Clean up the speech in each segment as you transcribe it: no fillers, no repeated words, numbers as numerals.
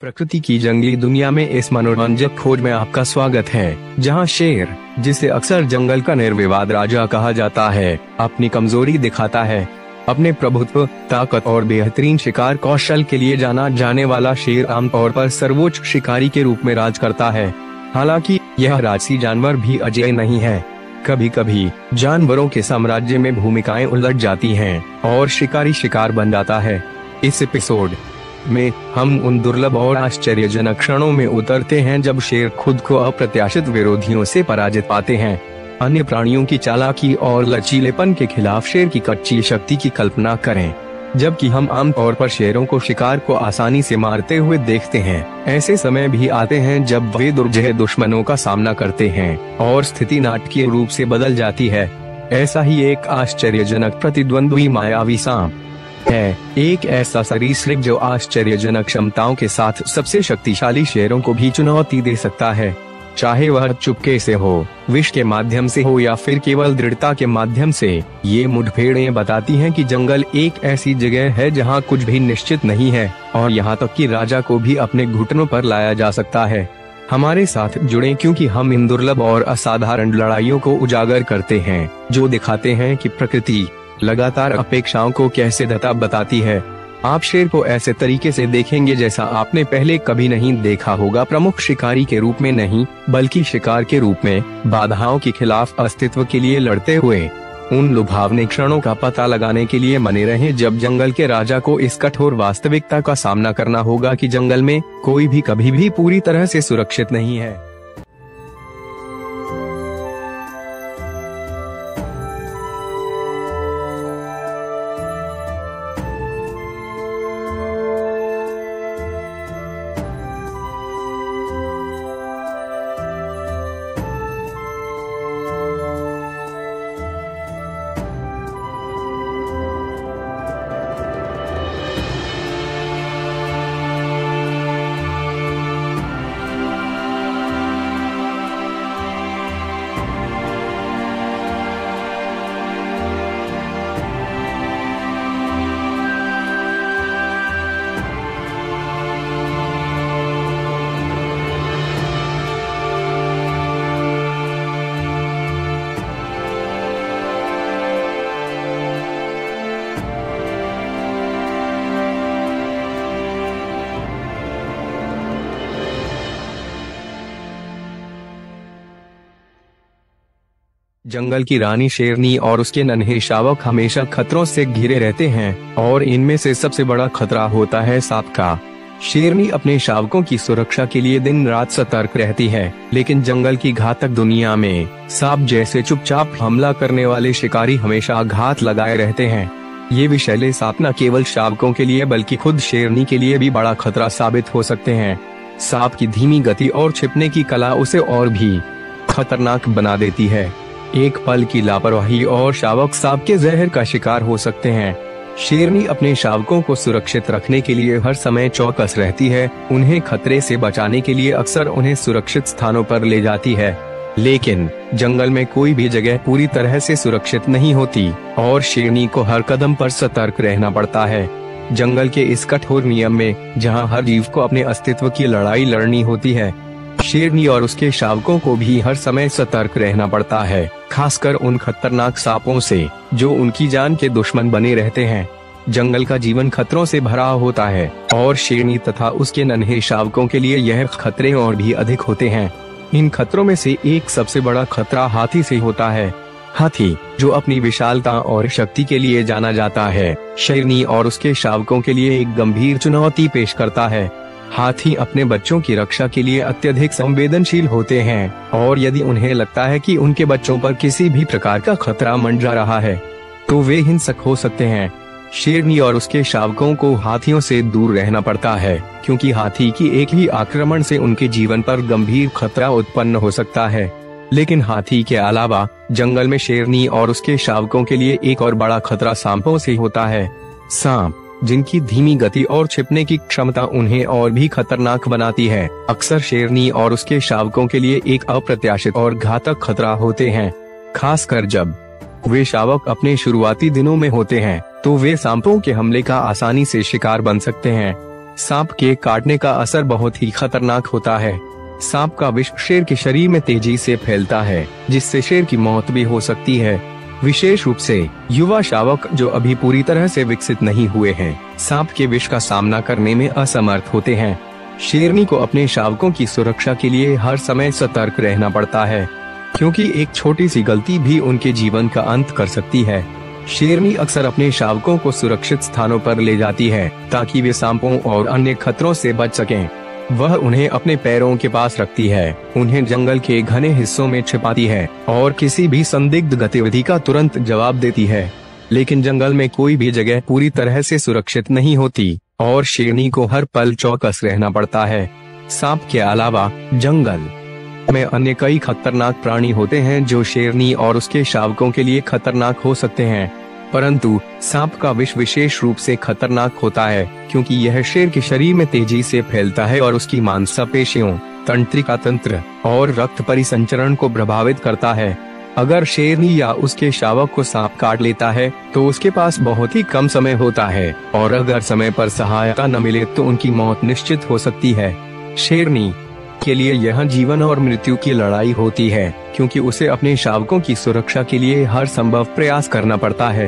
प्रकृति की जंगली दुनिया में इस मनोरंजक खोज में आपका स्वागत है, जहां शेर, जिसे अक्सर जंगल का निर्विवाद राजा कहा जाता है, अपनी कमजोरी दिखाता है। अपने प्रभुत्व, ताकत और बेहतरीन शिकार कौशल के लिए जाना जाने वाला शेर आमतौर पर सर्वोच्च शिकारी के रूप में राज करता है। हालांकि यह राजसी जानवर भी अजेय नहीं है। कभी कभी जानवरों के साम्राज्य में भूमिकाएं उलट जाती हैं और शिकारी शिकार बन जाता है। इस एपिसोड में हम उन दुर्लभ और आश्चर्यजनक क्षणों में उतरते हैं जब शेर खुद को अप्रत्याशित विरोधियों से पराजित पाते हैं। अन्य प्राणियों की चालाकी और लचीलेपन के खिलाफ शेर की कच्ची शक्ति की कल्पना करें। जबकि हम आमतौर पर शेरों को शिकार को आसानी से मारते हुए देखते हैं, ऐसे समय भी आते हैं जब वे दुर्जय दुश्मनों का सामना करते हैं और स्थिति नाटकीय रूप से बदल जाती है। ऐसा ही एक आश्चर्यजनक प्रतिद्वंद्वी मायावी सांप है, एक ऐसा सरीसृप जो आश्चर्यजनक क्षमताओं के साथ सबसे शक्तिशाली शेरों को भी चुनौती दे सकता है। चाहे वह चुपके से हो, विष के माध्यम से हो या फिर केवल दृढ़ता के माध्यम से, ये मुठभेड़ें बताती हैं कि जंगल एक ऐसी जगह है जहां कुछ भी निश्चित नहीं है और यहाँ तक कि राजा को भी अपने घुटनों पर लाया जा सकता है। हमारे साथ जुड़ें क्योंकि हम इन दुर्लभ और असाधारण लड़ाइयों को उजागर करते हैं, जो दिखाते हैं कि प्रकृति लगातार अपेक्षाओं को कैसे दता बताती है। आप शेर को ऐसे तरीके से देखेंगे जैसा आपने पहले कभी नहीं देखा होगा, प्रमुख शिकारी के रूप में नहीं बल्कि शिकार के रूप में, बाधाओं के खिलाफ अस्तित्व के लिए लड़ते हुए। उन लुभावने क्षणों का पता लगाने के लिए बने रहें जब जंगल के राजा को इस कठोर वास्तविकता का सामना करना होगा कि जंगल में कोई भी कभी भी पूरी तरह से सुरक्षित नहीं है। जंगल की रानी शेरनी और उसके नन्हे शावक हमेशा खतरों से घिरे रहते हैं और इनमें से सबसे बड़ा खतरा होता है सांप का। शेरनी अपने शावकों की सुरक्षा के लिए दिन रात सतर्क रहती है, लेकिन जंगल की घातक दुनिया में सांप जैसे चुपचाप हमला करने वाले शिकारी हमेशा आघात लगाए रहते हैं। ये विषैले सांप न केवल शावकों के लिए बल्कि खुद शेरनी के लिए भी बड़ा खतरा साबित हो सकते हैं। सांप की धीमी गति और छिपने की कला उसे और भी खतरनाक बना देती है। एक पल की लापरवाही और शावक सांप के जहर का शिकार हो सकते हैं। शेरनी अपने शावकों को सुरक्षित रखने के लिए हर समय चौकस रहती है। उन्हें खतरे से बचाने के लिए अक्सर उन्हें सुरक्षित स्थानों पर ले जाती है, लेकिन जंगल में कोई भी जगह पूरी तरह से सुरक्षित नहीं होती और शेरनी को हर कदम पर सतर्क रहना पड़ता है। जंगल के इस कठोर नियम में, जहाँ हर जीव को अपने अस्तित्व की लड़ाई लड़नी होती है, शेरनी और उसके शावकों को भी हर समय सतर्क रहना पड़ता है, खासकर उन खतरनाक सांपों से जो उनकी जान के दुश्मन बने रहते हैं। जंगल का जीवन खतरों से भरा होता है और शेरनी तथा उसके नन्हे शावकों के लिए यह खतरे और भी अधिक होते हैं। इन खतरों में से एक सबसे बड़ा खतरा हाथी से होता है। हाथी, जो अपनी विशालता और शक्ति के लिए जाना जाता है, शेरनी और उसके शावकों के लिए एक गंभीर चुनौती पेश करता है। हाथी अपने बच्चों की रक्षा के लिए अत्यधिक संवेदनशील होते हैं और यदि उन्हें लगता है कि उनके बच्चों पर किसी भी प्रकार का खतरा मंडरा रहा है, तो वे हिंसक हो सकते हैं। शेरनी और उसके शावकों को हाथियों से दूर रहना पड़ता है, क्योंकि हाथी की एक ही आक्रमण से उनके जीवन पर गंभीर खतरा उत्पन्न हो सकता है। लेकिन हाथी के अलावा जंगल में शेरनी और उसके शावकों के लिए एक और बड़ा खतरा सांपों से होता है। सांप, जिनकी धीमी गति और छिपने की क्षमता उन्हें और भी खतरनाक बनाती है, अक्सर शेरनी और उसके शावकों के लिए एक अप्रत्याशित और घातक खतरा होते हैं। खासकर जब वे शावक अपने शुरुआती दिनों में होते हैं, तो वे सांपों के हमले का आसानी से शिकार बन सकते हैं। सांप के काटने का असर बहुत ही खतरनाक होता है। सांप का विष शेर के शरीर में तेजी से फैलता है, जिससे शेर की मौत भी हो सकती है। विशेष रूप से युवा शावक जो अभी पूरी तरह से विकसित नहीं हुए हैं, सांप के विष का सामना करने में असमर्थ होते हैं। शेरनी को अपने शावकों की सुरक्षा के लिए हर समय सतर्क रहना पड़ता है, क्योंकि एक छोटी सी गलती भी उनके जीवन का अंत कर सकती है। शेरनी अक्सर अपने शावकों को सुरक्षित स्थानों पर ले जाती है ताकि वे सांपों और अन्य खतरों से बच सकें। वह उन्हें अपने पैरों के पास रखती है, उन्हें जंगल के घने हिस्सों में छिपाती है और किसी भी संदिग्ध गतिविधि का तुरंत जवाब देती है। लेकिन जंगल में कोई भी जगह पूरी तरह से सुरक्षित नहीं होती और शेरनी को हर पल चौकस रहना पड़ता है। सांप के अलावा जंगल में अन्य कई खतरनाक प्राणी होते हैं जो शेरनी और उसके शावकों के लिए खतरनाक हो सकते हैं, परंतु सांप का विष विशेष रूप से खतरनाक होता है क्योंकि यह शेर के शरीर में तेजी से फैलता है और उसकी मांसपेशियों, तंत्रिका तंत्र और रक्त परिसंचरण को प्रभावित करता है। अगर शेरनी या उसके शावक को सांप काट लेता है तो उसके पास बहुत ही कम समय होता है और अगर समय पर सहायता न मिले तो उनकी मौत निश्चित हो सकती है। शेरनी के लिए यह जीवन और मृत्यु की लड़ाई होती है क्योंकि उसे अपने शावकों की सुरक्षा के लिए हर संभव प्रयास करना पड़ता है।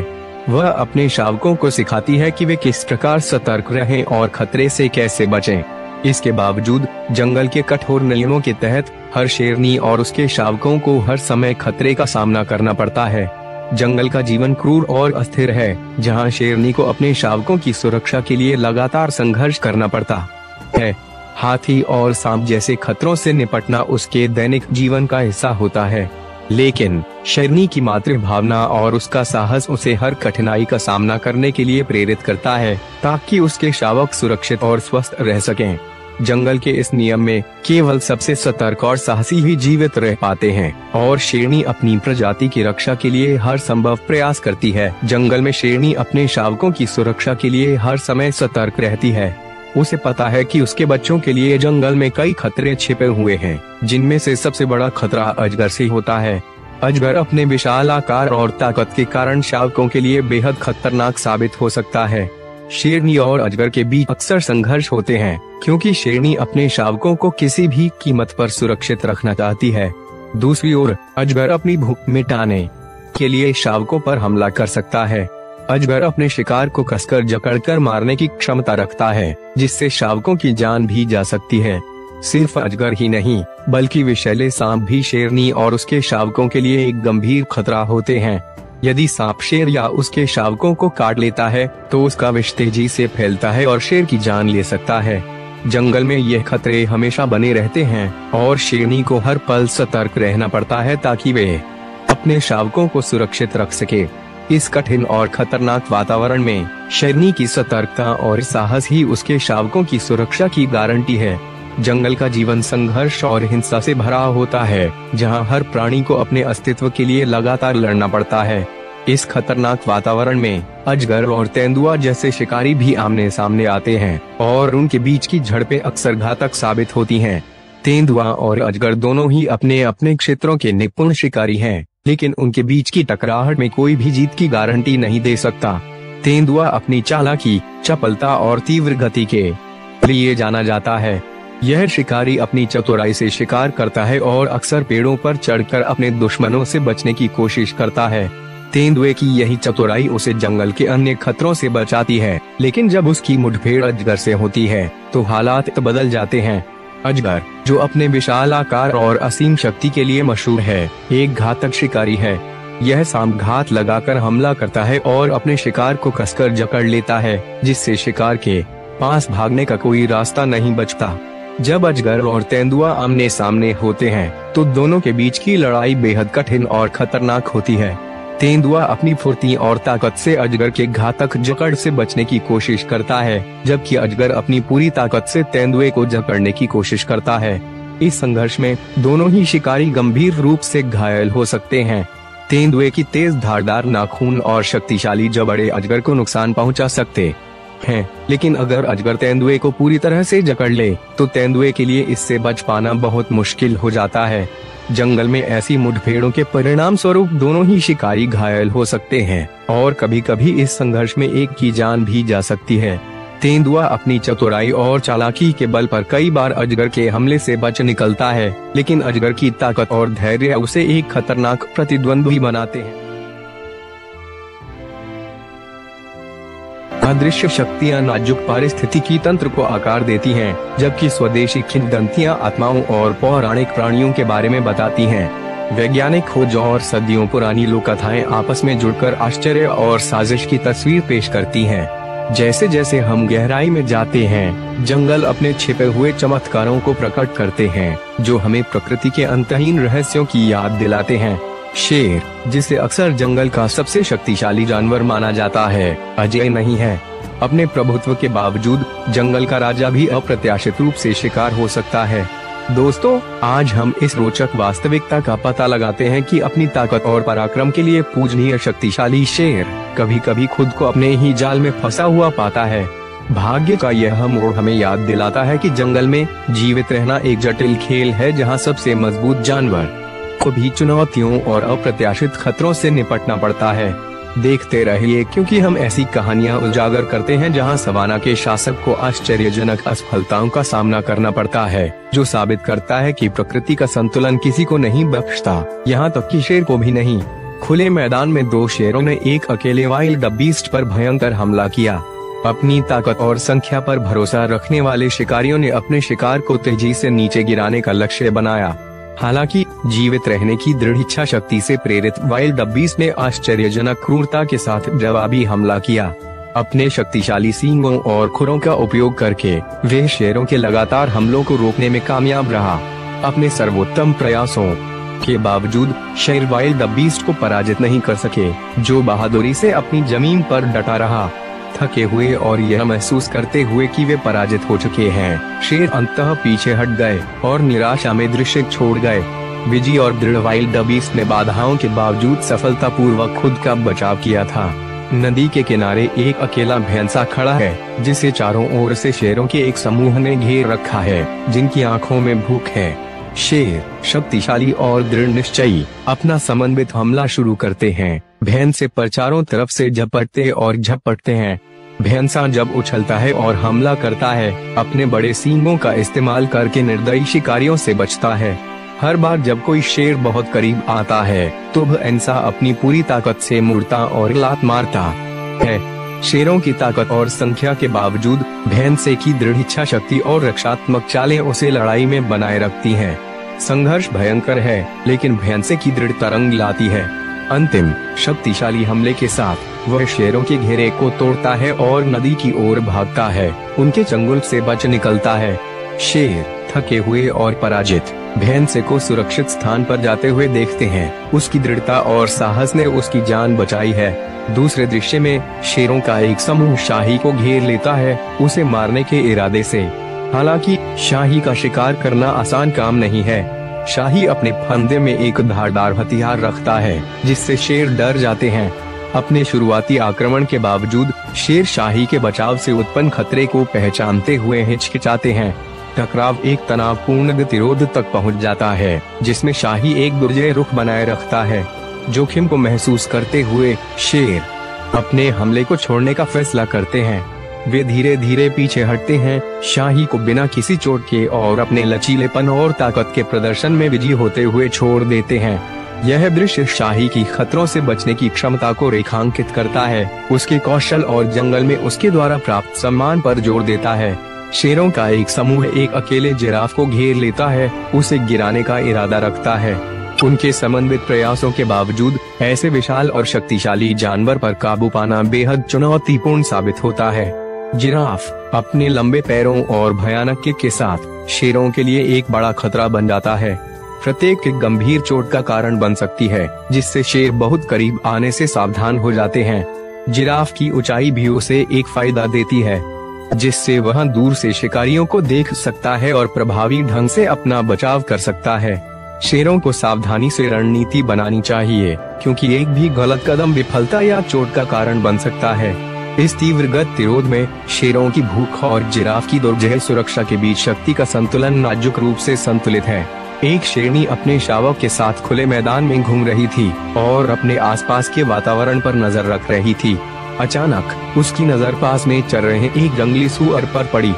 वह अपने शावकों को सिखाती है कि वे किस प्रकार सतर्क रहें और खतरे से कैसे बचें। इसके बावजूद जंगल के कठोर नियमों के तहत हर शेरनी और उसके शावकों को हर समय खतरे का सामना करना पड़ता है। जंगल का जीवन क्रूर और अस्थिर है, जहां शेरनी को अपने शावकों की सुरक्षा के लिए लगातार संघर्ष करना पड़ता है। हाथी और सांप जैसे खतरों से निपटना उसके दैनिक जीवन का हिस्सा होता है, लेकिन शेरनी की मातृभावना और उसका साहस उसे हर कठिनाई का सामना करने के लिए प्रेरित करता है ताकि उसके शावक सुरक्षित और स्वस्थ रह सकें। जंगल के इस नियम में केवल सबसे सतर्क और साहसी ही जीवित रह पाते हैं और शेरनी अपनी प्रजाति की रक्षा के लिए हर संभव प्रयास करती है। जंगल में शेरनी अपने शावकों की सुरक्षा के लिए हर समय सतर्क रहती है। उसे पता है कि उसके बच्चों के लिए जंगल में कई खतरे छिपे हुए हैं, जिनमें से सबसे बड़ा खतरा अजगर से होता है। अजगर अपने विशाल आकार और ताकत के कारण शावकों के लिए बेहद खतरनाक साबित हो सकता है। शेरनी और अजगर के बीच अक्सर संघर्ष होते हैं क्योंकि शेरनी अपने शावकों को किसी भी कीमत पर सुरक्षित रखना चाहती है। दूसरी ओर अजगर अपनी भूख मिटाने के लिए शावकों पर हमला कर सकता है। अजगर अपने शिकार को कसकर जकड़कर मारने की क्षमता रखता है, जिससे शावकों की जान भी जा सकती है। सिर्फ अजगर ही नहीं, बल्कि विषैले सांप भी शेरनी और उसके शावकों के लिए एक गंभीर खतरा होते हैं। यदि सांप शेर या उसके शावकों को काट लेता है तो उसका विष तेजी से फैलता है और शेर की जान ले सकता है। जंगल में यह खतरे हमेशा बने रहते हैं और शेरनी को हर पल सतर्क रहना पड़ता है ताकि वे अपने शावकों को सुरक्षित रख सके। इस कठिन और खतरनाक वातावरण में शेरनी की सतर्कता और साहस ही उसके शावकों की सुरक्षा की गारंटी है। जंगल का जीवन संघर्ष और हिंसा से भरा होता है, जहां हर प्राणी को अपने अस्तित्व के लिए लगातार लड़ना पड़ता है। इस खतरनाक वातावरण में अजगर और तेंदुआ जैसे शिकारी भी आमने सामने आते हैं और उनके बीच की झड़पें अक्सर घातक साबित होती हैं। तेंदुआ और अजगर दोनों ही अपने अपने क्षेत्रों के निपुण शिकारी हैं, लेकिन उनके बीच की टकराहट में कोई भी जीत की गारंटी नहीं दे सकता। तेंदुआ अपनी चालाकी, चपलता और तीव्र गति के लिए जाना जाता है। यह शिकारी अपनी चतुराई से शिकार करता है और अक्सर पेड़ों पर चढ़कर अपने दुश्मनों से बचने की कोशिश करता है। तेंदुए की यही चतुराई उसे जंगल के अन्य खतरों से बचाती है, लेकिन जब उसकी मुठभेड़ अजगर से होती है तो हालात बदल जाते हैं। अजगर, जो अपने विशाल आकार और असीम शक्ति के लिए मशहूर है, एक घातक शिकारी है। यह सांप घात लगाकर हमला करता है और अपने शिकार को कसकर जकड़ लेता है, जिससे शिकार के पास भागने का कोई रास्ता नहीं बचता। जब अजगर और तेंदुआ आमने सामने होते हैं तो दोनों के बीच की लड़ाई बेहद कठिन और खतरनाक होती है। तेंदुआ अपनी फुर्ती और ताकत से अजगर के घातक जकड़ से बचने की कोशिश करता है, जबकि अजगर अपनी पूरी ताकत से तेंदुए को जकड़ने की कोशिश करता है। इस संघर्ष में दोनों ही शिकारी गंभीर रूप से घायल हो सकते हैं। तेंदुए की तेज धारदार नाखून और शक्तिशाली जबड़े अजगर को नुकसान पहुंचा सकते हैं, लेकिन अगर अजगर तेंदुए को पूरी तरह से जकड़ ले तो तेंदुए के लिए इससे बच पाना बहुत मुश्किल हो जाता है। जंगल में ऐसी मुठभेड़ों के परिणाम स्वरूप दोनों ही शिकारी घायल हो सकते हैं और कभी कभी इस संघर्ष में एक की जान भी जा सकती है। तेंदुआ अपनी चतुराई और चालाकी के बल पर कई बार अजगर के हमले से बच निकलता है, लेकिन अजगर की ताकत और धैर्य उसे एक खतरनाक प्रतिद्वंद्वी बनाते हैं। अदृश्य शक्तियां नाजुक पारिस्थितिकी तंत्र को आकार देती हैं, जबकि स्वदेशी किंवदंतियां आत्माओं और पौराणिक प्राणियों के बारे में बताती हैं। वैज्ञानिक खोज और सदियों पुरानी लोक कथाएं आपस में जुड़कर आश्चर्य और साजिश की तस्वीर पेश करती हैं। जैसे जैसे हम गहराई में जाते हैं, जंगल अपने छिपे हुए चमत्कारों को प्रकट करते हैं, जो हमें प्रकृति के अंतहीन रहस्यों की याद दिलाते हैं। शेर, जिसे अक्सर जंगल का सबसे शक्तिशाली जानवर माना जाता है, अजेय नहीं है। अपने प्रभुत्व के बावजूद जंगल का राजा भी अप्रत्याशित रूप से शिकार हो सकता है। दोस्तों, आज हम इस रोचक वास्तविकता का पता लगाते हैं कि अपनी ताकत और पराक्रम के लिए पूजनीय शक्तिशाली शेर कभी कभी खुद को अपने ही जाल में फंसा हुआ पाता है। भाग्य का यह मोड़ हमें याद दिलाता है कि जंगल में जीवित रहना एक जटिल खेल है, जहां सबसे मजबूत जानवर को भी चुनौतियों और अप्रत्याशित खतरों से निपटना पड़ता है। देखते रहिए, क्योंकि हम ऐसी कहानियां उजागर करते हैं जहां सवाना के शासक को आश्चर्यजनक असफलताओं का सामना करना पड़ता है, जो साबित करता है कि प्रकृति का संतुलन किसी को नहीं बख्शता, यहाँ तक कि शेर को भी नहीं। खुले मैदान में दो शेरों ने एक अकेले वाइल्ड बीस्ट पर भयंकर हमला किया। अपनी ताकत और संख्या पर भरोसा रखने वाले शिकारियों ने अपने शिकार को तेजी से नीचे गिराने का लक्ष्य बनाया। हालांकि जीवित रहने की दृढ़ इच्छा शक्ति से प्रेरित वाइल्ड बीस्ट ने आश्चर्यजनक क्रूरता के साथ जवाबी हमला किया। अपने शक्तिशाली सींगों और खुरों का उपयोग करके वे शेरों के लगातार हमलों को रोकने में कामयाब रहा। अपने सर्वोत्तम प्रयासों के बावजूद शेर वाइल्ड बीस्ट को पराजित नहीं कर सके, जो बहादुरी से अपनी जमीन पर डटा रहा। थके हुए और यह महसूस करते हुए कि वे पराजित हो चुके हैं, शेर अंततः पीछे हट गए और निराशा में दृश्य छोड़ गए। विजयी और दृढ़ वाइल्ड बीस्ट ने बाधाओं के बावजूद सफलतापूर्वक खुद का बचाव किया था। नदी के किनारे एक अकेला भैंसा खड़ा है, जिसे चारों ओर से शेरों के एक समूह ने घेर रखा है, जिनकी आंखों में भूख है। शेर, शक्तिशाली और दृढ़ निश्चयी, अपना समन्वित हमला शुरू करते हैं। भैंसे पर चारों तरफ से झपटते और झपटते हैं। भैंसा जब उछलता है और हमला करता है, अपने बड़े सींगों का इस्तेमाल करके निर्दयी शिकारियों से बचता है। हर बार जब कोई शेर बहुत करीब आता है, तो भैंसा अपनी पूरी ताकत से मुड़ता और लात मारता है। शेरों की ताकत और संख्या के बावजूद भैंसे की दृढ़ इच्छा शक्ति और रक्षात्मक चालें उसे लड़ाई में बनाए रखती हैं। संघर्ष भयंकर है, लेकिन भैंसे की दृढ़ तरंग लाती है। अंतिम शक्तिशाली हमले के साथ वह शेरों के घेरे को तोड़ता है और नदी की ओर भागता है, उनके चंगुल से बच निकलता है। शेर थके हुए और पराजित भैंसे को सुरक्षित स्थान पर जाते हुए देखते हैं। उसकी दृढ़ता और साहस ने उसकी जान बचाई है। दूसरे दृश्य में शेरों का एक समूह शाही को घेर लेता है, उसे मारने के इरादे से। हालांकि शाही का शिकार करना आसान काम नहीं है। शाही अपने फंदे में एक धारदार हथियार रखता है, जिससे शेर डर जाते हैं। अपने शुरुआती आक्रमण के बावजूद शेर शाही के बचाव से उत्पन्न खतरे को पहचानते हुए हिचकिचाते हैं। टकराव एक तनावपूर्ण गतिरोध तक पहुंच जाता है, जिसमें शाही एक दुर्जय रुख बनाए रखता है। जोखिम को महसूस करते हुए शेर अपने हमले को छोड़ने का फैसला करते हैं। वे धीरे धीरे पीछे हटते हैं, शाही को बिना किसी चोट के और अपने लचीलेपन और ताकत के प्रदर्शन में विजयी होते हुए छोड़ देते हैं। यह दृश्य शाही की खतरों से बचने की क्षमता को रेखांकित करता है, उसके कौशल और जंगल में उसके द्वारा प्राप्त सम्मान पर जोर देता है। शेरों का एक समूह एक अकेले जिराफ को घेर लेता है, उसे गिराने का इरादा रखता है। उनके समन्वित प्रयासों के बावजूद ऐसे विशाल और शक्तिशाली जानवर पर काबू पाना बेहद चुनौतीपूर्ण साबित होता है। जिराफ अपने लंबे पैरों और भयानक किक के साथ शेरों के लिए एक बड़ा खतरा बन जाता है। प्रत्येक किक गंभीर चोट का कारण बन सकती है, जिससे शेर बहुत करीब आने से सावधान हो जाते हैं। जिराफ की ऊंचाई भी उसे एक फायदा देती है, जिससे वह दूर से शिकारियों को देख सकता है और प्रभावी ढंग से अपना बचाव कर सकता है। शेरों को सावधानी से रणनीति बनानी चाहिए, क्योंकि एक भी गलत कदम विफलता या चोट का कारण बन सकता है। इस तीव्र गतिरोध में शेरों की भूख और जिराफ की दुर्जय सुरक्षा के बीच शक्ति का संतुलन नाजुक रूप से संतुलित है। एक शेरनी अपने शावक के साथ खुले मैदान में घूम रही थी और अपने आसपास के वातावरण पर नजर रख रही थी। अचानक उसकी नजर पास में चल रहे एक जंगली सूअर पर पड़ी।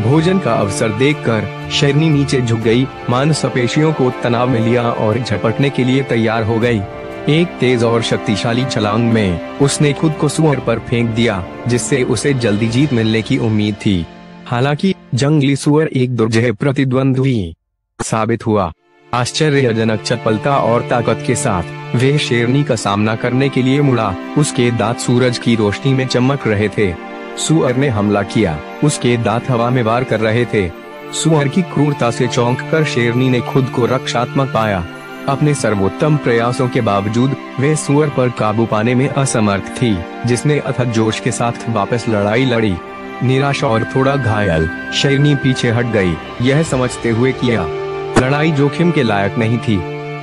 भोजन का अवसर देखकर शेरनी नीचे झुक गई, मांसपेशियों को तनाव में लिया और झपटने के लिए तैयार हो गई। एक तेज और शक्तिशाली छलांग में उसने खुद को सूअर पर फेंक दिया, जिससे उसे जल्दी जीत मिलने की उम्मीद थी। हालांकि जंगली सूअर एक दुर्जय प्रतिद्वंद्वी साबित हुआ। आश्चर्यजनक चपलता और ताकत के साथ वह शेरनी का सामना करने के लिए मुड़ा। उसके दांत सूरज की रोशनी में चमक रहे थे। सूअर ने हमला किया, उसके दांत हवा में वार कर रहे थे। सूअर की क्रूरता से चौंककर शेरनी ने खुद को रक्षात्मक पाया। अपने सर्वोत्तम प्रयासों के बावजूद वे सूअर पर काबू पाने में असमर्थ थी, जिसने अथक जोश के साथ वापस लड़ाई लड़ी। निराश और थोड़ा घायल शेरनी पीछे हट गई, यह समझते हुए कि यह लड़ाई जोखिम के लायक नहीं थी।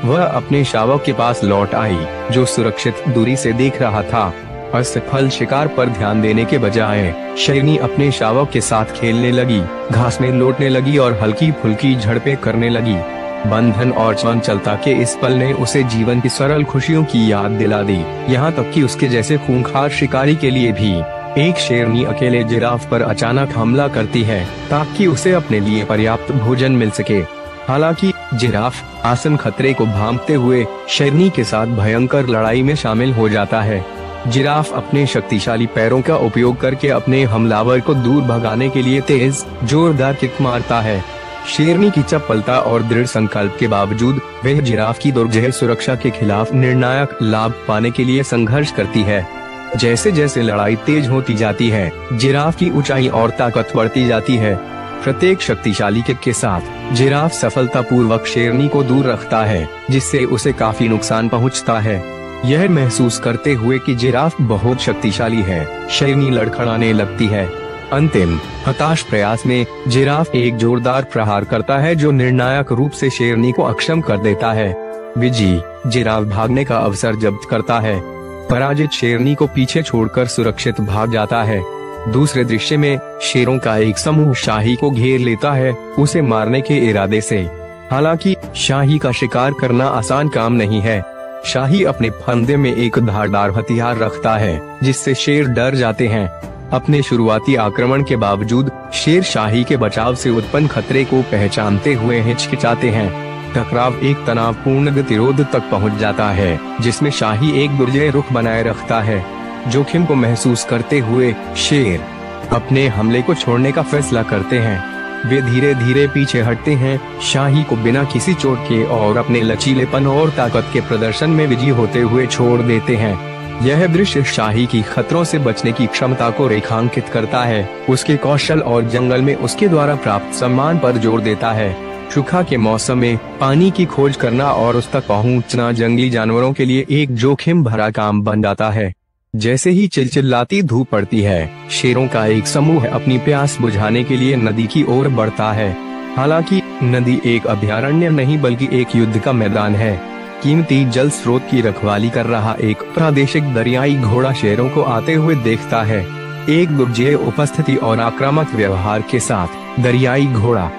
वह अपने शावक के पास लौट आई, जो सुरक्षित दूरी से देख रहा था। असफल शिकार पर ध्यान देने के बजाय शेरनी अपने शावक के साथ खेलने लगी, घास में लौटने लगी और हल्की फुल्की झड़पें करने लगी। बंधन और चंचलता के इस पल ने उसे जीवन की सरल खुशियों की याद दिला दी। यहाँ तक कि उसके जैसे खूंखार शिकारी के लिए भी एक शेरनी अकेले जिराफ पर अचानक हमला करती है, ताकि उसे अपने लिए पर्याप्त भोजन मिल सके। हालांकि जिराफ आसन खतरे को भांपते हुए शेरनी के साथ भयंकर लड़ाई में शामिल हो जाता है। जिराफ अपने शक्तिशाली पैरों का उपयोग करके अपने हमलावर को दूर भगाने के लिए तेज जोरदार किक मारता है। शेरनी की चपलता और दृढ़ संकल्प के बावजूद वह जिराफ की दुर्जय सुरक्षा के खिलाफ निर्णायक लाभ पाने के लिए संघर्ष करती है। जैसे जैसे लड़ाई तेज होती जाती है, जिराफ की ऊंचाई और ताकत बढ़ती जाती है। प्रत्येक शक्तिशाली किक के साथ जिराफ सफलतापूर्वक शेरनी को दूर रखता है, जिससे उसे काफी नुकसान पहुंचता है। यह महसूस करते हुए कि जिराफ बहुत शक्तिशाली है, शेरनी लड़खड़ाने लगती है। अंतिम हताश प्रयास में जिराफ एक जोरदार प्रहार करता है, जो निर्णायक रूप से शेरनी को अक्षम कर देता है। विजयी जिराफ भागने का अवसर जब्त करता है। पराजित शेरनी को पीछे छोड़कर सुरक्षित भाग जाता है। दूसरे दृश्य में शेरों का एक समूह शाही को घेर लेता है, उसे मारने के इरादे से। हालांकि शाही का शिकार करना आसान काम नहीं है। शाही अपने फंदे में एक धारदार हथियार रखता है, जिससे शेर डर जाते हैं। अपने शुरुआती आक्रमण के बावजूद शेर शाही के बचाव से उत्पन्न खतरे को पहचानते हुए हिचकिचाते हैं। टकराव एक तनावपूर्ण गतिरोध तक पहुंच जाता है, जिसमें शाही एक दुर्जय रुख बनाए रखता है। जोखिम को महसूस करते हुए शेर अपने हमले को छोड़ने का फैसला करते हैं। वे धीरे धीरे पीछे हटते हैं, शाही को बिना किसी चोट के और अपने लचीलेपन और ताकत के प्रदर्शन में विजयी होते हुए छोड़ देते हैं। यह दृश्य शाही की खतरों से बचने की क्षमता को रेखांकित करता है, उसके कौशल और जंगल में उसके द्वारा प्राप्त सम्मान पर जोर देता है। सूखा के मौसम में पानी की खोज करना और उस तक पहुंचना जंगली जानवरों के लिए एक जोखिम भरा काम बन जाता है। जैसे ही चिलचिलाती धूप पड़ती है, शेरों का एक समूह अपनी प्यास बुझाने के लिए नदी की ओर बढ़ता है। हालांकि नदी एक अभयारण्य नहीं बल्कि एक युद्ध का मैदान है। कीमती जल स्रोत की रखवाली कर रहा एक प्रादेशिक दरियाई घोड़ा शेरों को आते हुए देखता है। एक दुर्जय उपस्थिति और आक्रामक व्यवहार के साथ दरियाई घोड़ा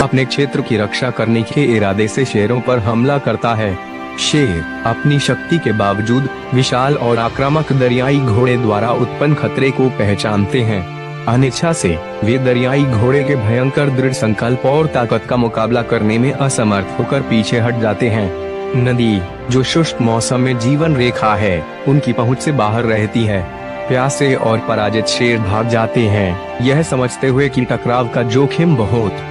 अपने क्षेत्र की रक्षा करने के इरादे से शेरों पर हमला करता है। शेर अपनी शक्ति के बावजूद विशाल और आक्रामक दरियाई घोड़े द्वारा उत्पन्न खतरे को पहचानते हैं। अनिच्छा से वे दरियाई घोड़े के भयंकर दृढ़ संकल्प और ताकत का मुकाबला करने में असमर्थ होकर पीछे हट जाते हैं। नदी, जो शुष्क मौसम में जीवन रेखा है, उनकी पहुंच से बाहर रहती है। प्यासे और पराजित शेर भाग जाते हैं, यह समझते हुए कि टकराव का जोखिम बहुत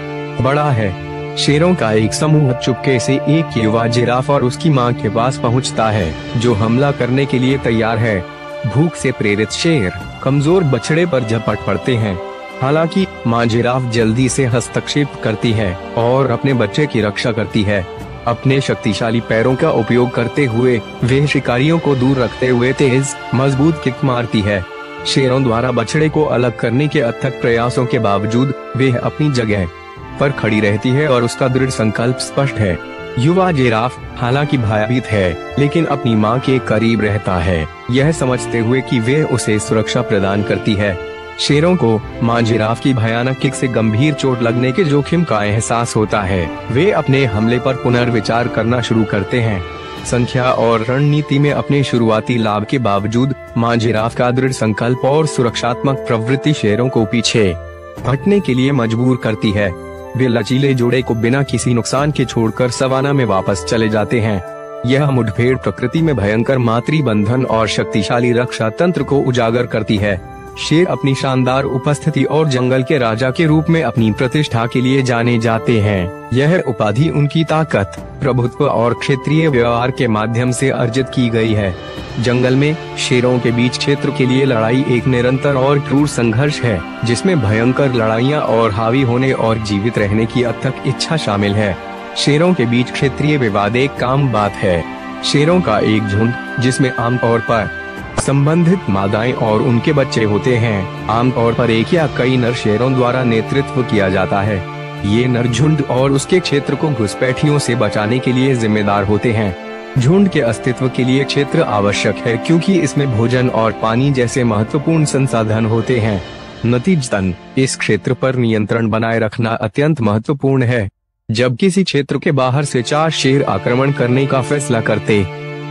बड़ा है। शेरों का एक समूह चुपके से एक युवा जिराफ और उसकी मां के पास पहुंचता है, जो हमला करने के लिए तैयार है। भूख से प्रेरित शेर कमजोर बछड़े पर झपट पड़ते हैं। हालांकि मां जिराफ जल्दी से हस्तक्षेप करती है और अपने बच्चे की रक्षा करती है। अपने शक्तिशाली पैरों का उपयोग करते हुए वे शिकारियों को दूर रखते हुए तेज मजबूत किक मारती है। शेरों द्वारा बछड़े को अलग करने के अथक प्रयासों के बावजूद वे अपनी जगह पर खड़ी रहती है और उसका दृढ़ संकल्प स्पष्ट है। युवा जिराफ हालांकि भयभीत है, लेकिन अपनी मां के करीब रहता है, यह समझते हुए कि वे उसे सुरक्षा प्रदान करती है। शेरों को मां जिराफ की भयानक किक से गंभीर चोट लगने के जोखिम का एहसास होता है। वे अपने हमले पर पुनर्विचार करना शुरू करते हैं। संख्या और रणनीति में अपने शुरुआती लाभ के बावजूद मां जिराफ का दृढ़ संकल्प और सुरक्षात्मक प्रवृत्ति शेरों को पीछे हटने के लिए मजबूर करती है। वे लचीले जोड़े को बिना किसी नुकसान के छोड़कर सवाना में वापस चले जाते हैं। यह मुठभेड़ प्रकृति में भयंकर मातृ बंधन और शक्तिशाली रक्षा तंत्र को उजागर करती है। शेर अपनी शानदार उपस्थिति और जंगल के राजा के रूप में अपनी प्रतिष्ठा के लिए जाने जाते हैं। यह उपाधि उनकी ताकत, प्रभुत्व और क्षेत्रीय व्यवहार के माध्यम से अर्जित की गई है। जंगल में शेरों के बीच क्षेत्र के लिए लड़ाई एक निरंतर और क्रूर संघर्ष है, जिसमें भयंकर लड़ाइयाँ और हावी होने और जीवित रहने की अथक इच्छा शामिल है। शेरों के बीच क्षेत्रीय विवाद एक आम बात है। शेरों का एक झुंड, जिसमें आमतौर पर संबंधित मादाएं और उनके बच्चे होते हैं, आमतौर पर एक या कई नर शेरों द्वारा नेतृत्व किया जाता है। ये नर झुंड और उसके क्षेत्र को घुसपैठियों से बचाने के लिए जिम्मेदार होते हैं। झुंड के अस्तित्व के लिए क्षेत्र आवश्यक है, क्योंकि इसमें भोजन और पानी जैसे महत्वपूर्ण संसाधन होते हैं। नतीजतन इस क्षेत्र पर नियंत्रण बनाए रखना अत्यंत महत्वपूर्ण है। जब किसी क्षेत्र के बाहर से 4 शेर आक्रमण करने का फैसला करते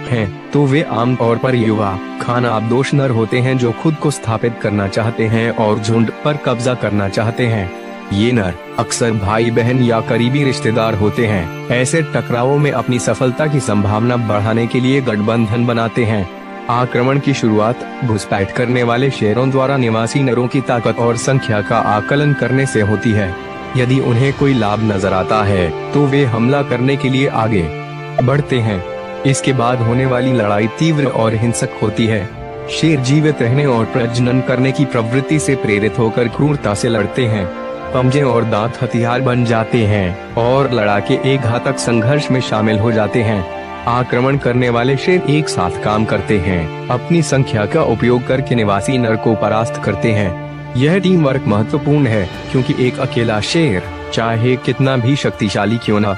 हैं, तो वे आमतौर पर युवा खानाबदोश नर होते हैं जो खुद को स्थापित करना चाहते हैं और झुंड पर कब्जा करना चाहते हैं। ये नर अक्सर भाई बहन या करीबी रिश्तेदार होते हैं। ऐसे टकरावों में अपनी सफलता की संभावना बढ़ाने के लिए गठबंधन बनाते हैं। आक्रमण की शुरुआत घुसपैठ करने वाले शेरों द्वारा निवासी नरों की ताकत और संख्या का आकलन करने से होती है। यदि उन्हें कोई लाभ नजर आता है, तो वे हमला करने के लिए आगे बढ़ते हैं। इसके बाद होने वाली लड़ाई तीव्र और हिंसक होती है। शेर जीवित रहने और प्रजनन करने की प्रवृत्ति से प्रेरित होकर क्रूरता से लड़ते हैं। पंजे और दांत हथियार बन जाते हैं और लड़ाके एक घातक संघर्ष में शामिल हो जाते हैं। आक्रमण करने वाले शेर एक साथ काम करते हैं, अपनी संख्या का उपयोग करके निवासी नर को परास्त करते हैं। यह टीम वर्क महत्वपूर्ण है, क्योंकि एक अकेला शेर चाहे कितना भी शक्तिशाली क्यों न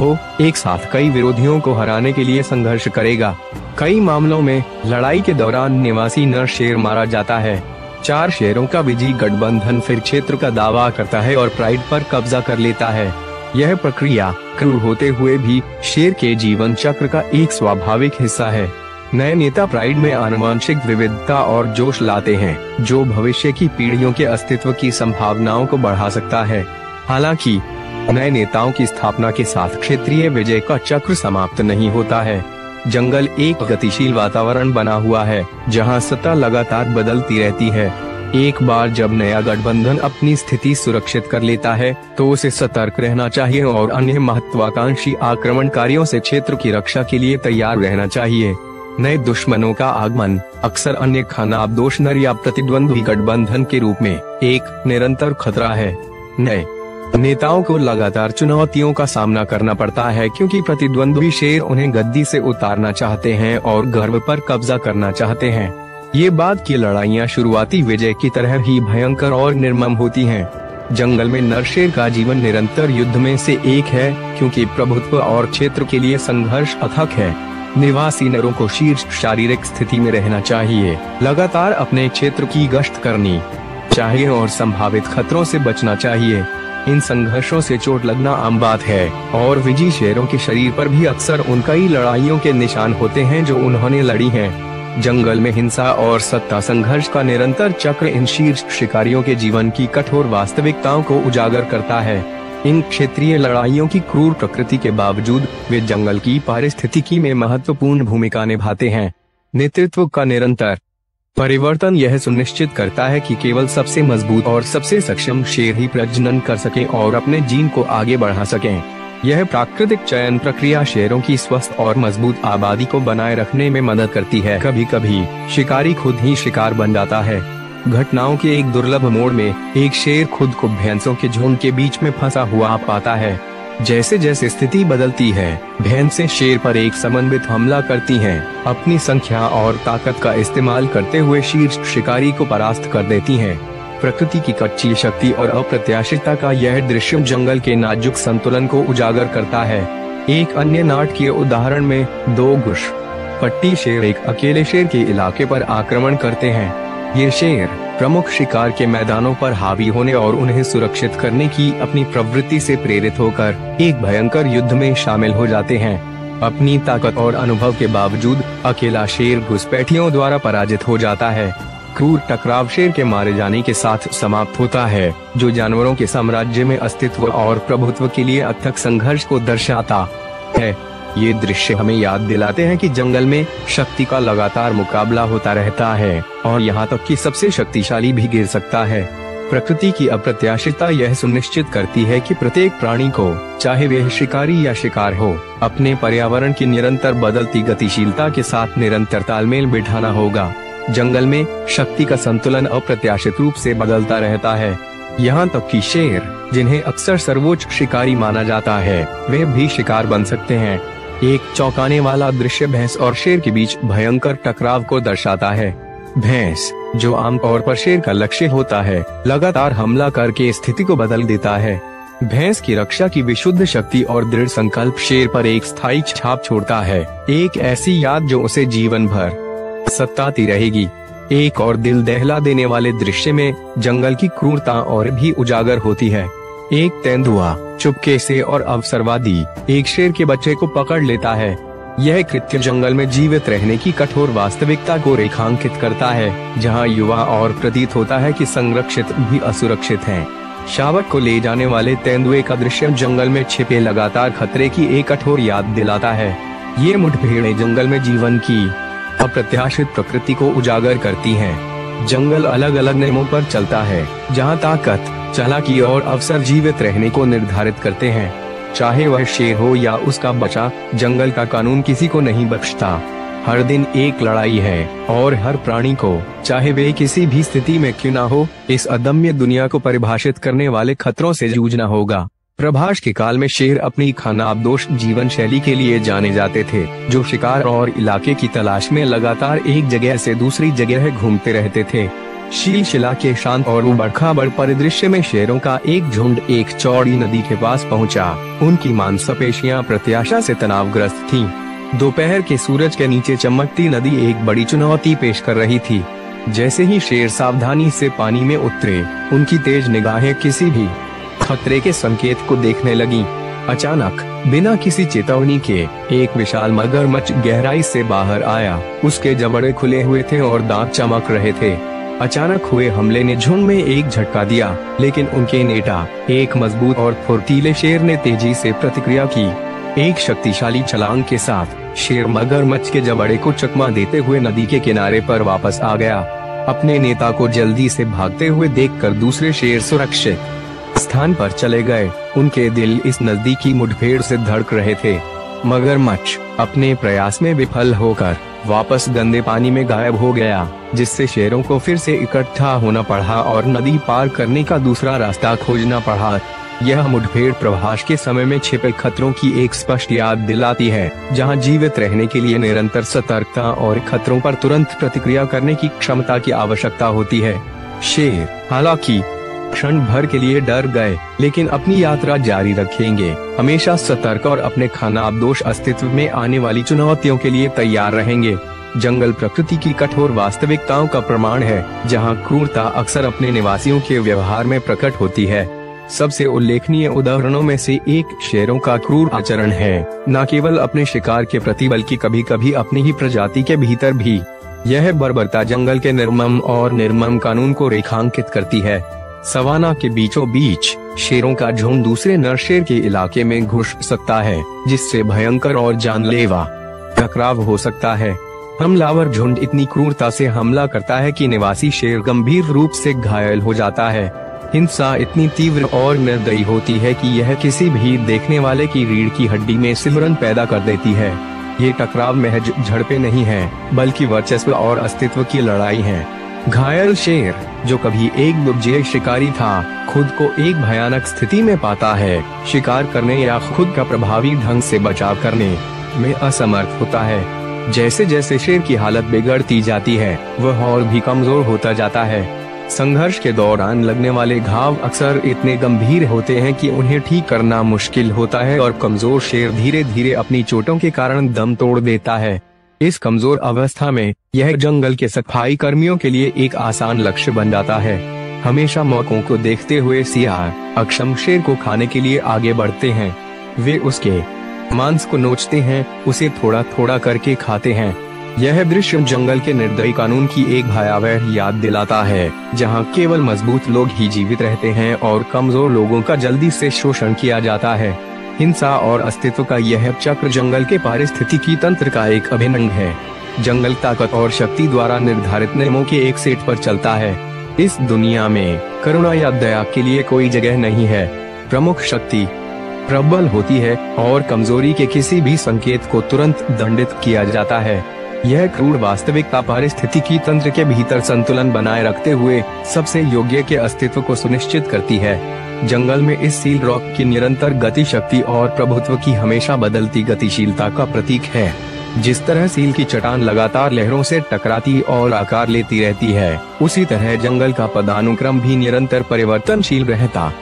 हो, एक साथ कई विरोधियों को हराने के लिए संघर्ष करेगा। कई मामलों में लड़ाई के दौरान निवासी नर शेर मारा जाता है। 4 शेरों का विजयी गठबंधन फिर क्षेत्र का दावा करता है और प्राइड पर कब्जा कर लेता है। यह प्रक्रिया क्रूर होते हुए भी शेर के जीवन चक्र का एक स्वाभाविक हिस्सा है। नए नेता प्राइड में आनुवंशिक विविधता और जोश लाते हैं, जो भविष्य की पीढ़ियों के अस्तित्व की संभावनाओं को बढ़ा सकता है। हालांकि नए नेताओं की स्थापना के साथ क्षेत्रीय विजय का चक्र समाप्त नहीं होता है। जंगल एक गतिशील वातावरण बना हुआ है, जहां सत्ता लगातार बदलती रहती है। एक बार जब नया गठबंधन अपनी स्थिति सुरक्षित कर लेता है, तो उसे सतर्क रहना चाहिए और अन्य महत्वाकांक्षी आक्रमणकारियों से क्षेत्र की रक्षा के लिए तैयार रहना चाहिए। नए दुश्मनों का आगमन अक्सर अन्य खानाबदोश नर या प्रतिद्वंद्वी गठबंधन के रूप में एक निरंतर खतरा है। नए नेताओं को लगातार चुनौतियों का सामना करना पड़ता है, क्योंकि प्रतिद्वंद्वी शेर उन्हें गद्दी से उतारना चाहते हैं और गर्व पर कब्जा करना चाहते हैं। ये बाद की लड़ाइयाँ शुरुआती विजय की तरह ही भयंकर और निर्मम होती हैं। जंगल में नर शेर का जीवन निरंतर युद्ध में से एक है, क्योंकि प्रभुत्व और क्षेत्र के लिए संघर्ष अथक है। निवासी नरों को शीर्ष शारीरिक स्थिति में रहना चाहिए, लगातार अपने क्षेत्र की गश्त करनी चाहिए और संभावित खतरों से बचना चाहिए। इन संघर्षों से चोट लगना आम बात है, और विजयी शेरों के शरीर पर भी अक्सर उन कई लड़ाइयों के निशान होते हैं जो उन्होंने लड़ी हैं। जंगल में हिंसा और सत्ता संघर्ष का निरंतर चक्र इन शीर्ष शिकारियों के जीवन की कठोर वास्तविकताओं को उजागर करता है। इन क्षेत्रीय लड़ाइयों की क्रूर प्रकृति के बावजूद वे जंगल की पारिस्थितिकी में महत्वपूर्ण भूमिका निभाते हैं। नेतृत्व का निरंतर परिवर्तन यह सुनिश्चित करता है कि केवल सबसे मजबूत और सबसे सक्षम शेर ही प्रजनन कर सकें और अपने जीन को आगे बढ़ा सकें। यह प्राकृतिक चयन प्रक्रिया शेरों की स्वस्थ और मजबूत आबादी को बनाए रखने में मदद करती है। कभी कभी शिकारी खुद ही शिकार बन जाता है। घटनाओं के एक दुर्लभ मोड़ में एक शेर खुद को भैंसों के झुंड के बीच में फंसा हुआ पाता है। जैसे जैसे स्थिति बदलती है, भैंसें शेर पर एक समन्वित हमला करती हैं, अपनी संख्या और ताकत का इस्तेमाल करते हुए शीर्ष शिकारी को परास्त कर देती हैं। प्रकृति की कच्ची शक्ति और अप्रत्याशितता का यह दृश्य जंगल के नाजुक संतुलन को उजागर करता है। एक अन्य नाटकीय उदाहरण में 2 घुसपैठी शेर एक अकेले शेर के इलाके पर आक्रमण करते हैं। ये शेर प्रमुख शिकार के मैदानों पर हावी होने और उन्हें सुरक्षित करने की अपनी प्रवृत्ति से प्रेरित होकर एक भयंकर युद्ध में शामिल हो जाते हैं। अपनी ताकत और अनुभव के बावजूद अकेला शेर घुसपैठियों द्वारा पराजित हो जाता है। क्रूर टकराव शेर के मारे जाने के साथ समाप्त होता है, जो जानवरों के साम्राज्य में अस्तित्व और प्रभुत्व के लिए अथक संघर्ष को दर्शाता है। ये दृश्य हमें याद दिलाते हैं कि जंगल में शक्ति का लगातार मुकाबला होता रहता है और यहाँ तक कि सबसे शक्तिशाली भी गिर सकता है। प्रकृति की अप्रत्याशितता यह सुनिश्चित करती है कि प्रत्येक प्राणी को, चाहे वह शिकारी या शिकार हो, अपने पर्यावरण की निरंतर बदलती गतिशीलता के साथ निरंतर तालमेल बिठाना होगा। जंगल में शक्ति का संतुलन अप्रत्याशित रूप से बदलता रहता है। यहाँ तक कि शेर, जिन्हें अक्सर सर्वोच्च शिकारी माना जाता है, वे भी शिकार बन सकते हैं। एक चौंकाने वाला दृश्य भैंस और शेर के बीच भयंकर टकराव को दर्शाता है। भैंस, जो आमतौर पर शेर का लक्ष्य होता है, लगातार हमला करके स्थिति को बदल देता है। भैंस की रक्षा की विशुद्ध शक्ति और दृढ़ संकल्प शेर पर एक स्थायी छाप छोड़ता है, एक ऐसी याद जो उसे जीवन भर सताती रहेगी। एक और दिल दहला देने वाले दृश्य में जंगल की क्रूरता और भी उजागर होती है। एक तेंदुआ चुपके से और अवसरवादी एक शेर के बच्चे को पकड़ लेता है। यह कृत्य जंगल में जीवित रहने की कठोर वास्तविकता को रेखांकित करता है, जहां युवा और प्रतीत होता है कि संरक्षित भी असुरक्षित हैं। शावक को ले जाने वाले तेंदुए का दृश्य जंगल में छिपे लगातार खतरे की एक कठोर याद दिलाता है। ये मुठभेड़ें जंगल में जीवन की अप्रत्याशित प्रकृति को उजागर करती हैं। जंगल अलग अलग नियमों पर चलता है, जहां ताकत, चालाकी और अवसर जीवित रहने को निर्धारित करते हैं। चाहे वह शेर हो या उसका बच्चा, जंगल का कानून किसी को नहीं बख्शता। हर दिन एक लड़ाई है और हर प्राणी को, चाहे वे किसी भी स्थिति में क्यों ना हो, इस अदम्य दुनिया को परिभाषित करने वाले खतरों से जूझना होगा। प्रभास के काल में शेर अपनी खानाबदोश जीवन शैली के लिए जाने जाते थे, जो शिकार और इलाके की तलाश में लगातार एक जगह से दूसरी जगह घूमते रहते थे। शीलशिला के शांत और उबड़-खाबड़ परिदृश्य में शेरों का एक झुंड एक चौड़ी नदी के पास पहुंचा। उनकी मांसपेशियां प्रत्याशा से तनावग्रस्त थीं। दोपहर के सूरज के नीचे चमकती नदी एक बड़ी चुनौती पेश कर रही थी। जैसे ही शेर सावधानी से पानी में उतरे, उनकी तेज निगाहें किसी भी खतरे के संकेत को देखने लगी। अचानक, बिना किसी चेतावनी के, एक विशाल मगरमच्छ गहराई से बाहर आया। उसके जबड़े खुले हुए थे और दांत चमक रहे थे। अचानक हुए हमले ने झुंड में एक झटका दिया, लेकिन उनके नेता, एक मजबूत और फुर्तीले शेर ने तेजी से प्रतिक्रिया की। एक शक्तिशाली छलांग के साथ शेर मगरमच्छ के जबड़े को चकमा देते हुए नदी के किनारे पर वापस आ गया। अपने नेता को जल्दी से भागते हुए देखकर दूसरे शेर सुरक्षित स्थान पर चले गए। उनके दिल इस नजदीकी मुठभेड़ से धड़क रहे थे। मगरमच्छ अपने प्रयास में विफल होकर वापस गंदे पानी में गायब हो गया, जिससे शेरों को फिर से इकट्ठा होना पड़ा और नदी पार करने का दूसरा रास्ता खोजना पड़ा। यह मुठभेड़ प्रभास के समय में छिपे खतरों की एक स्पष्ट याद दिलाती है, जहां जीवित रहने के लिए निरंतर सतर्कता और खतरों पर तुरंत प्रतिक्रिया करने की क्षमता की आवश्यकता होती है। शेर, हालांकि क्षण भर के लिए डर गए, लेकिन अपनी यात्रा जारी रखेंगे, हमेशा सतर्क और अपने खानाबदोश अस्तित्व में आने वाली चुनौतियों के लिए तैयार रहेंगे। जंगल प्रकृति की कठोर वास्तविकताओं का प्रमाण है, जहां क्रूरता अक्सर अपने निवासियों के व्यवहार में प्रकट होती है। सबसे उल्लेखनीय उदाहरणों में से एक शेरों का क्रूर आचरण है, न केवल अपने शिकार के प्रति बल्कि कभी कभी अपनी ही प्रजाति के भीतर भी। यह बर्बरता जंगल के निर्मम कानून को रेखांकित करती है। सवाना के बीचों बीच शेरों का झुंड दूसरे नर शेर के इलाके में घुस सकता है, जिससे भयंकर और जानलेवा टकराव हो सकता है। हमलावर झुंड इतनी क्रूरता से हमला करता है कि निवासी शेर गंभीर रूप से घायल हो जाता है। हिंसा इतनी तीव्र और निर्दयी होती है कि यह किसी भी देखने वाले की रीढ़ की हड्डी में सिमरन पैदा कर देती है। ये टकराव महज झड़पें नहीं है, बल्कि वर्चस्व और अस्तित्व की लड़ाई है। घायल शेर, जो कभी एक दुर्जय शिकारी था, खुद को एक भयानक स्थिति में पाता है। शिकार करने या खुद का प्रभावी ढंग से बचाव करने में असमर्थ होता है। जैसे जैसे शेर की हालत बिगड़ती जाती है, वह और भी कमजोर होता जाता है। संघर्ष के दौरान लगने वाले घाव अक्सर इतने गंभीर होते हैं कि उन्हें ठीक करना मुश्किल होता है और कमजोर शेर धीरे धीरे अपनी चोटों के कारण दम तोड़ देता है। इस कमजोर अवस्था में यह जंगल के सफाई कर्मियों के लिए एक आसान लक्ष्य बन जाता है। हमेशा मौकों को देखते हुए सियार अक्षम शेर को खाने के लिए आगे बढ़ते हैं। वे उसके मांस को नोचते हैं, उसे थोड़ा थोड़ा करके खाते हैं। यह दृश्य जंगल के निर्दयी कानून की एक भयावह याद दिलाता है, जहां केवल मजबूत लोग ही जीवित रहते हैं और कमजोर लोगों का जल्दी से शोषण किया जाता है। हिंसा और अस्तित्व का यह चक्र जंगल के पारिस्थितिकी तंत्र का एक अभिन्न अंग है। जंगल ताकत और शक्ति द्वारा निर्धारित नियमों के एक सेट पर चलता है। इस दुनिया में करुणा या दया के लिए कोई जगह नहीं है। प्रमुख शक्ति प्रबल होती है और कमजोरी के किसी भी संकेत को तुरंत दंडित किया जाता है। यह क्रूर वास्तविकता पारिस्थितिकी तंत्र के भीतर संतुलन बनाए रखते हुए सबसे योग्य के अस्तित्व को सुनिश्चित करती है। जंगल में इस सील रॉक की निरंतर गति शक्ति और प्रभुत्व की हमेशा बदलती गतिशीलता का प्रतीक है। जिस तरह सील की चट्टान लगातार लहरों से टकराती और आकार लेती रहती है, उसी तरह जंगल का पदानुक्रम भी निरंतर परिवर्तनशील रहता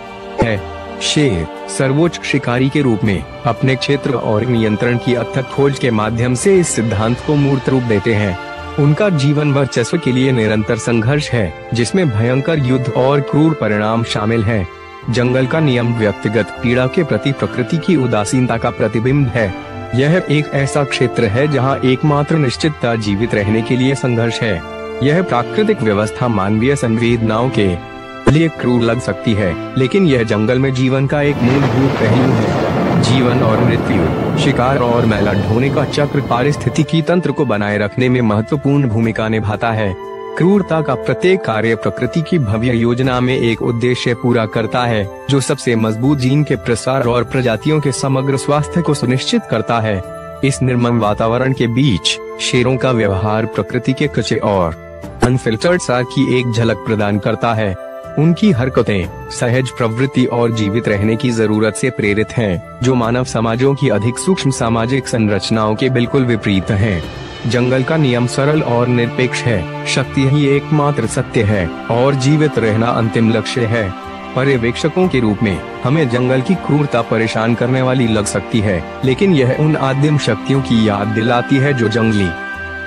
है। शेर सर्वोच्च शिकारी के रूप में अपने क्षेत्र और नियंत्रण की अथक खोज के माध्यम से इस सिद्धांत को मूर्त रूप देते हैं। उनका जीवन वर्चस्व के लिए निरंतर संघर्ष है, जिसमें भयंकर युद्ध और क्रूर परिणाम शामिल हैं। जंगल का नियम व्यक्तिगत पीड़ा के प्रति प्रकृति की उदासीनता का प्रतिबिंब है। यह एक ऐसा क्षेत्र है जहां एकमात्र निश्चितता जीवित रहने के लिए संघर्ष है। यह प्राकृतिक व्यवस्था मानवीय संवेदनाओं के लिए क्रूर लग सकती है, लेकिन यह जंगल में जीवन का एक मूलभूत पहलू है। जीवन और मृत्यु, शिकार और मेला ढोने का चक्र पारिस्थितिकी तंत्र को बनाए रखने में महत्वपूर्ण भूमिका निभाता है। क्रूरता का प्रत्येक कार्य प्रकृति की भव्य योजना में एक उद्देश्य पूरा करता है, जो सबसे मजबूत जीन के प्रसार और प्रजातियों के समग्र स्वास्थ्य को सुनिश्चित करता है। इस निर्मम वातावरण के बीच शेरों का व्यवहार प्रकृति के कच्चे और अनफिल्टर्ड सार की एक झलक प्रदान करता है। उनकी हरकतें सहज प्रवृत्ति और जीवित रहने की जरूरत से प्रेरित हैं, जो मानव समाजों की अधिक सूक्ष्म सामाजिक संरचनाओं के बिल्कुल विपरीत हैं। जंगल का नियम सरल और निरपेक्ष है। शक्ति ही एकमात्र सत्य है और जीवित रहना अंतिम लक्ष्य है। पर्यवेक्षकों के रूप में हमें जंगल की क्रूरता परेशान करने वाली लग सकती है, लेकिन यह उन आदिम शक्तियों की याद दिलाती है जो जंगली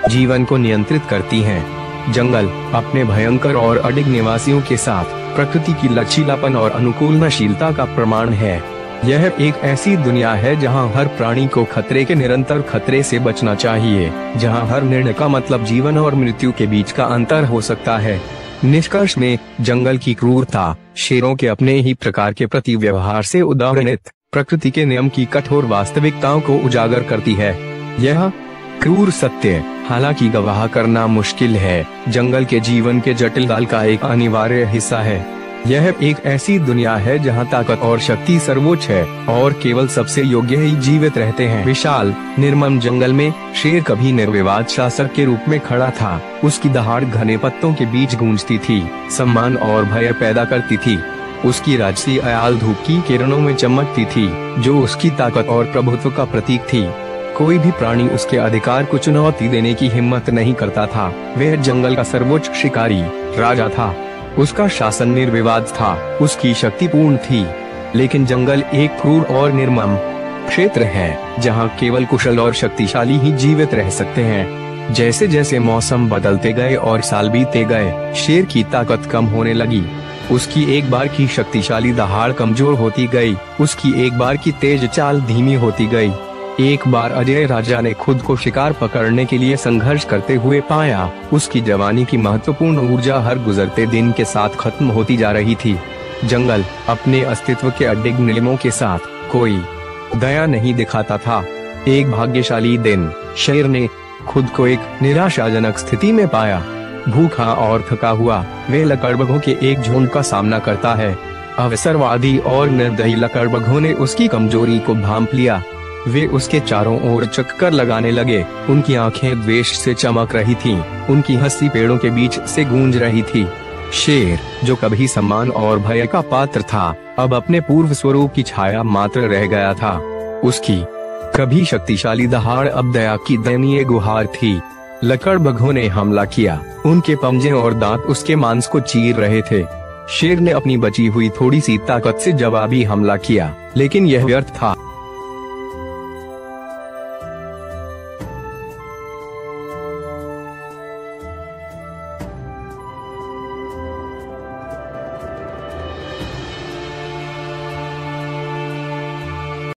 जीवन को नियंत्रित करती हैं। जंगल अपने भयंकर और अडिग निवासियों के साथ प्रकृति की लचीलापन और अनुकूलनशीलता का प्रमाण है। यह एक ऐसी दुनिया है जहां हर प्राणी को खतरे के निरंतर खतरे से बचना चाहिए, जहां हर निर्णय का मतलब जीवन और मृत्यु के बीच का अंतर हो सकता है। निष्कर्ष में जंगल की क्रूरता शेरों के अपने ही प्रकार के प्रति व्यवहार से उदाहरणित प्रकृति के नियम की कठोर वास्तविकताओं को उजागर करती है। यह क्रूर सत्य हालांकि गवाह करना मुश्किल है, जंगल के जीवन के जटिल जाल का एक अनिवार्य हिस्सा है। यह एक ऐसी दुनिया है जहां ताकत और शक्ति सर्वोच्च है और केवल सबसे योग्य ही जीवित रहते हैं। विशाल निर्मम जंगल में शेर कभी निर्विवाद शासक के रूप में खड़ा था। उसकी दहाड़ घने पत्तों के बीच गूंजती थी, सम्मान और भय पैदा करती थी। उसकी राजसी अयाल धूप की किरणों में चमकती थी, जो उसकी ताकत और प्रभुत्व का प्रतीक थी। कोई भी प्राणी उसके अधिकार को चुनौती देने की हिम्मत नहीं करता था। वह जंगल का सर्वोच्च शिकारी राजा था। उसका शासन निर्विवाद था, उसकी शक्ति पूर्ण थी। लेकिन जंगल एक क्रूर और निर्मम क्षेत्र है, जहां केवल कुशल और शक्तिशाली ही जीवित रह सकते हैं। जैसे जैसे मौसम बदलते गए और साल बीतते गए, शेर की ताकत कम होने लगी। उसकी एक बार की शक्तिशाली दहाड़ कमजोर होती गई, उसकी एक बार की तेज चाल धीमी होती गई। एक बार अजय राजा ने खुद को शिकार पकड़ने के लिए संघर्ष करते हुए पाया, उसकी जवानी की महत्वपूर्ण ऊर्जा हर गुजरते दिन के साथ खत्म होती जा रही थी। जंगल अपने अस्तित्व के अडिग नियमों के साथ कोई दया नहीं दिखाता था। एक भाग्यशाली दिन शेर ने खुद को एक निराशाजनक स्थिति में पाया। भूखा और थका हुआ वे लकड़बगों के एक झुंड का सामना करता है। अवसरवादी और निर्दयी लकड़बगों ने उसकी कमजोरी को भांप लिया। वे उसके चारों ओर चक्कर लगाने लगे। उनकी आंखें द्वेष से चमक रही थीं, उनकी हंसी पेड़ों के बीच से गूंज रही थी। शेर, जो कभी सम्मान और भय का पात्र था, अब अपने पूर्व स्वरूप की छाया मात्र रह गया था। उसकी कभी शक्तिशाली दहाड़ अब दया की दयनीय गुहार थी। लकड़बगों ने हमला किया, उनके पंजे और दांत उसके मांस को चीर रहे थे। शेर ने अपनी बची हुई थोड़ी सी ताकत से जवाबी हमला किया, लेकिन यह व्यर्थ था।